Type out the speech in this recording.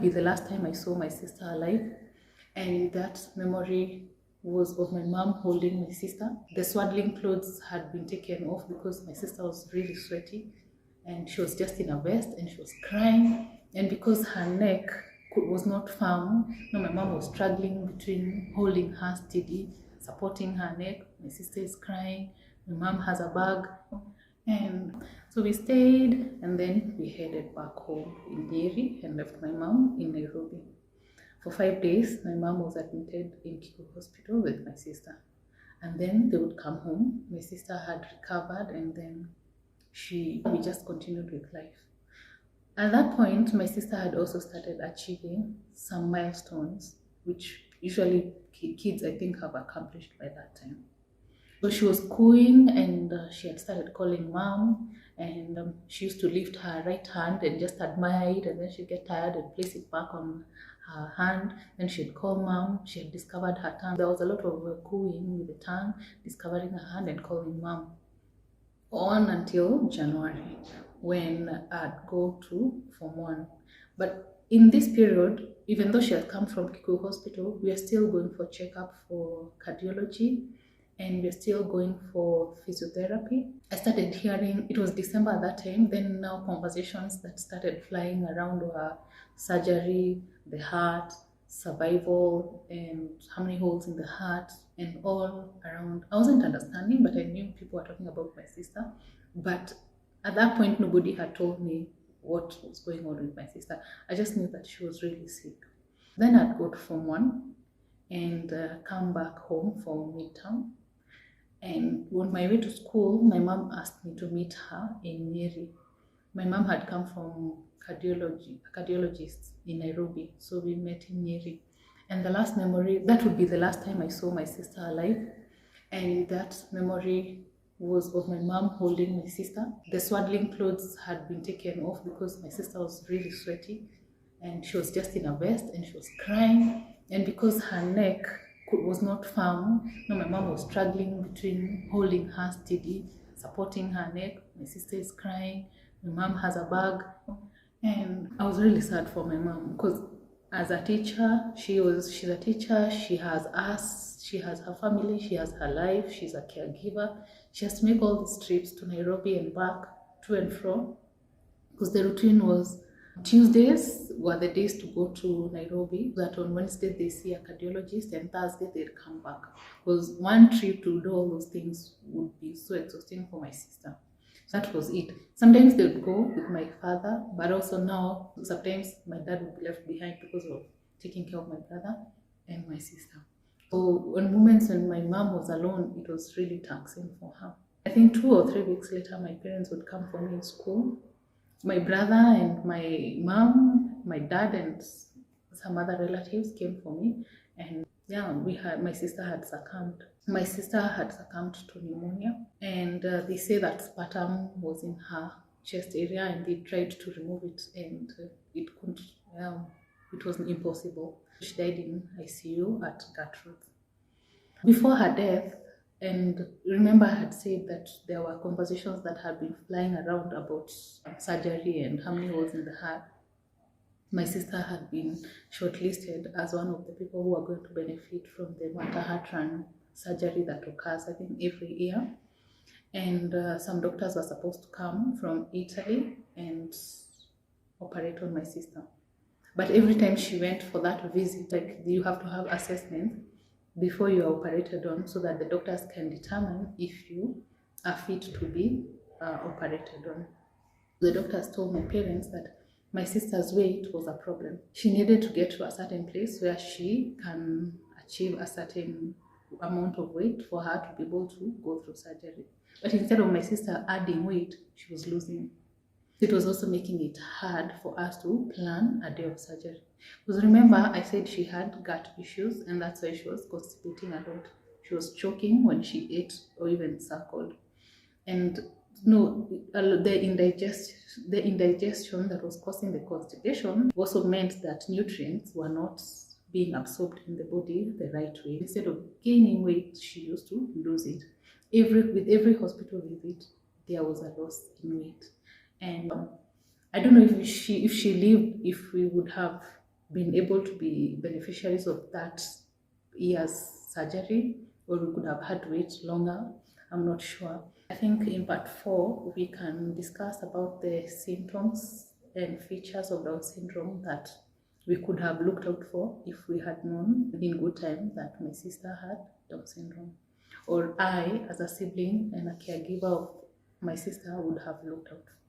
be the last time I saw my sister alive, and that memory was of my mom holding my sister. The swaddling clothes had been taken off because my sister was really sweaty, and she was just in a vest and she was crying. And because her neck was not firm, my mom was struggling between holding her steady, supporting her neck. My sister is crying. My mom has a bag. And so we stayed, and then we headed back home in Nyeri and left my mom in Nairobi. For 5 days, my mom was admitted in Kiku Hospital with my sister. And then they would come home. My sister had recovered, and then we just continued with life. At that point, my sister had also started achieving some milestones, which usually kids, I think, have accomplished by that time. So she was cooing, and she had started calling mom, and she used to lift her right hand and just admire it, and then she'd get tired and place it back on her hand. Then she'd call mom. She had discovered her tongue. There was a lot of cooing with the tongue, discovering her hand and calling mom. On until January, when I'd go to Form 1. But in this period, even though she had come from Kiku Hospital, we are still going for checkup for cardiology, and we're still going for physiotherapy. I started hearing, it was December at that time, then now conversations that started flying around were surgery, the heart, survival, and how many holes in the heart, and all around. I wasn't understanding, but I knew people were talking about my sister. But at that point, nobody had told me what was going on with my sister. I just knew that she was really sick. Then I'd go to Form 1 and come back home for midterm. And on my way to school, my mom asked me to meet her in Nyeri. My mom had come from a cardiologist in Nairobi, so we met in Nyeri. And the last memory, that would be the last time I saw my sister alive, and that memory was of my mom holding my sister. The swaddling clothes had been taken off because my sister was really sweaty, and she was just in a vest and she was crying. And because her neck was not firm, my mom was struggling between holding her steady, supporting her neck. My sister is crying. My mom has a bag. And I was really sad for my mom because as a teacher, she's a teacher, she has us, she has her family, she has her life, she's a caregiver. She has to make all these trips to Nairobi and back, to and fro, because the routine was Tuesdays were the days to go to Nairobi, that on Wednesday they see a cardiologist, and Thursday they'd come back. Because one trip to do all those things would be so exhausting for my sister. That was it. Sometimes they would go with my father, but also now sometimes my dad would be left behind because of taking care of my brother and my sister. So on moments when my mom was alone, it was really taxing for her. I think 2 or 3 weeks later, my parents would come for me in school. My brother and my mom, my dad, and some other relatives came for me, and yeah, my sister had succumbed. My sister had succumbed to pneumonia, and they say that sputum was in her chest area, and they tried to remove it, and it couldn't. It was impossible. She died in ICU at Gertrude. Before her death, and remember, I had said that there were conversations that had been flying around about surgery and how many holes in the heart. My sister had been shortlisted as one of the people who are going to benefit from the Mata heart run surgery that occurs, I think, every year. And some doctors were supposed to come from Italy and operate on my sister. But every time she went for that visit, like, you have to have assessments before you are operated on, so that the doctors can determine if you are fit to be operated on. The doctors told my parents that my sister's weight was a problem. She needed to get to a certain place where she can achieve a certain amount of weight for her to be able to go through surgery. But instead of my sister adding weight, she was losing. It was also making it hard for us to plan a day of surgery. Because remember, I said she had gut issues, and that's why she was constipating a lot. She was choking when she ate or even suckled. And no, the indigestion that was causing the constipation also meant that nutrients were not being absorbed in the body the right way. Instead of gaining weight, she used to lose it. With every hospital visit, there was a loss in weight. And I don't know if she lived, if we would have been able to be beneficiaries of that year's surgery, or we could have had to wait longer. I'm not sure. I think in part 4, we can discuss about the symptoms and features of Down syndrome that we could have looked out for if we had known in good time that my sister had Down syndrome, or I, as a sibling and a caregiver of my sister, would have looked out for.